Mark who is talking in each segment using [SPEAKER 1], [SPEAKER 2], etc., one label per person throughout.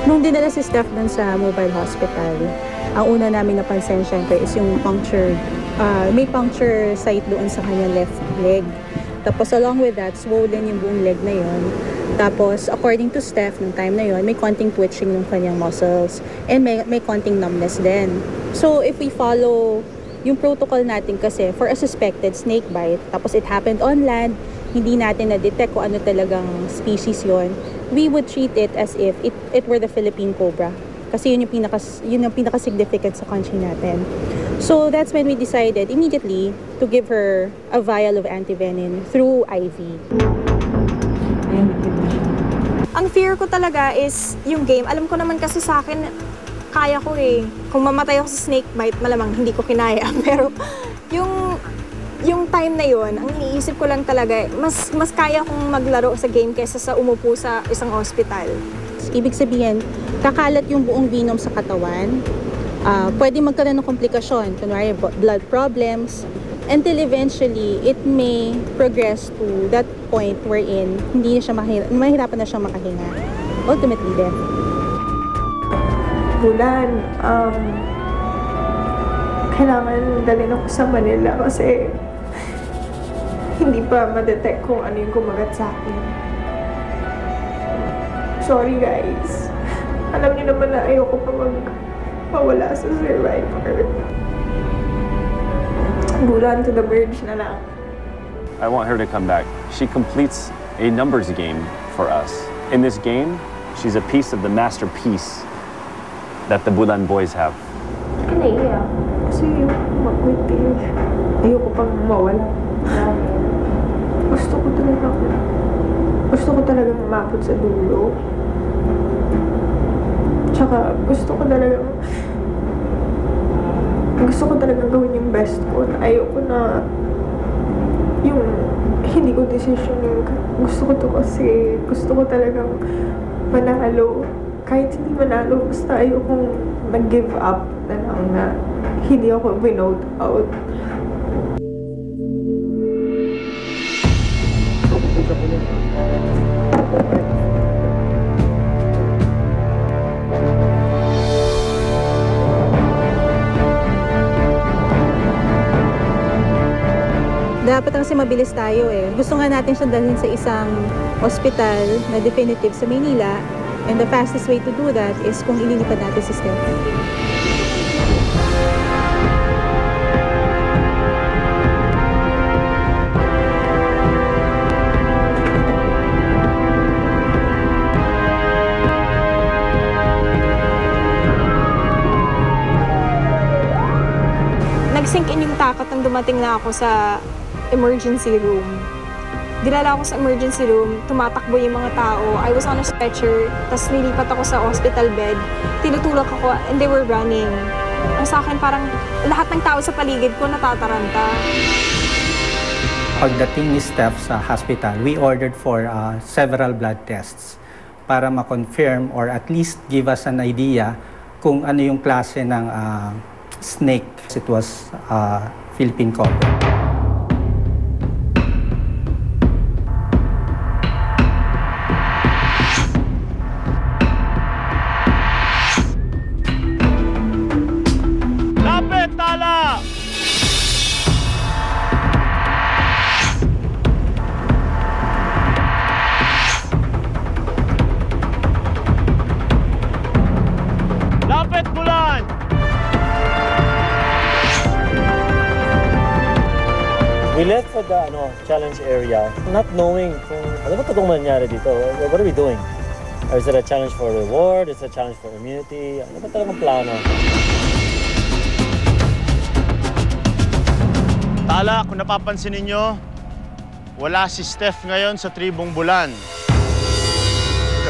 [SPEAKER 1] Nung dinala si Steph dun sa mobile hospital, ang una namin napansin syempre is yung puncture. May puncture site doon sa kanyang left leg. Tapos along with that, swollen yung buong leg na yon. Tapos according to Steph, nung time na yon, may konting twitching ng kanyang muscles. And may konting numbness din. So if we follow yung protocol natin kasi for a suspected snake bite, tapos it happened on land, hindi natin na-detect kung ano talagang species yon, we would treat it as if it were the Philippine cobra. Kasi yun yung pinaka-significant sa country natin. So that's when we decided immediately to give her a vial of antivenin through IV.
[SPEAKER 2] Ang fear ko talaga is yung game. Alam ko naman kasi sa akin, kaya ko eh. Kung mamatay ako sa snake bite, malamang hindi ko kinaya. Pero yung time na yon, ang iniisip ko lang talaga, mas kaya kong maglaro sa game kaysa sa umupo sa isang ospital.
[SPEAKER 1] Ibig sabihin, kakalat yung buong venom sa katawan. Pwede magkaroon ng komplikasyon, kunwari blood problems, until eventually it may progress to that point wherein hindi na siya mahirapan na siyang makahinga. Ultimately, death.
[SPEAKER 3] Bulan, kailangan dalhin ako sa Manila kasi hindi pa ma-detect kung ano yung kumagat sa akin. Sorry guys. Alam niyo naman na ayoko pa mawala sa survivor. Bulan to the verge na lang.
[SPEAKER 4] I want her to come back. She completes a numbers game for us. In this game, she's a piece of the masterpiece that the Bulan boys have.
[SPEAKER 3] Naiiyak. Kasi mag-quit eh. Ayoko pang mawala. Gusto ko talaga umabot sa dulo. Tsaka gusto ko talagang gawin yung best ko. Ayoko na yung hindi ko decision yung gusto ko to kasi gusto ko talagang manalo. Kahit hindi manalo, basta ayokong nag-give up na lang na hindi ako binote out.
[SPEAKER 1] Dapat kasi mabilis tayo eh. Gusto nga natin siya dalhin sa isang hospital na definitive sa Manila, and the fastest way to do that is kung ililipat natin si Steph.
[SPEAKER 2] Nag-sink in yung takot nang dumating na ako sa emergency room. Dinala ako sa emergency room, tumatakbo yung mga tao. I was on a stretcher, tapos nilipat ako sa hospital bed. Tinutulak ako and they were running. Ang sa akin parang lahat ng tao sa paligid ko natataranta.
[SPEAKER 5] Pagdating ni Steph sa hospital, we ordered for several blood tests para ma-confirm or at least give us an idea kung ano yung klase ng snake. It was Philippine cobra.
[SPEAKER 6] We left for the challenge area, not knowing kung ano ba totoong nangyari dito. What are we doing? Or is it a challenge for reward? Is it a challenge for immunity? Ano ba talagang plano?
[SPEAKER 7] Tala, kung napapansin ninyo, wala si Steph ngayon sa tribong Bulan.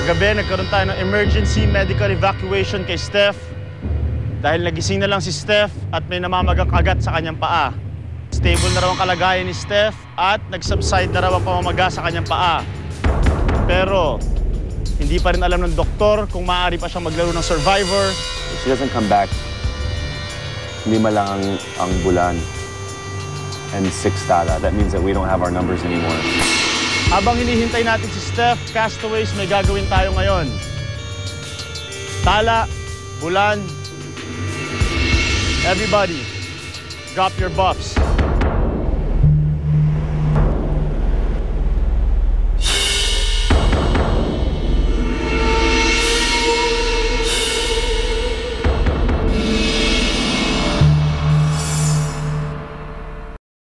[SPEAKER 7] Kagabi, nagkaroon tayo ng emergency medical evacuation kay Steph dahil nagising na lang si Steph at may namamagang kagat sa kanyang paa. Stable na raw ang kalagayan ni Steph at nag-subside na raw ang pamamaga sa kanyang paa. Pero hindi pa rin alam ng doktor kung maaari pa siyang maglaro ng survivor.
[SPEAKER 4] If she doesn't come back, 5 lang ang Bulan and 6 Tala. That means that we don't have our numbers anymore.
[SPEAKER 7] Habang hinihintay natin si Steph, Castaways, may gagawin tayo ngayon. Tala, Bulan, everybody, drop your buffs.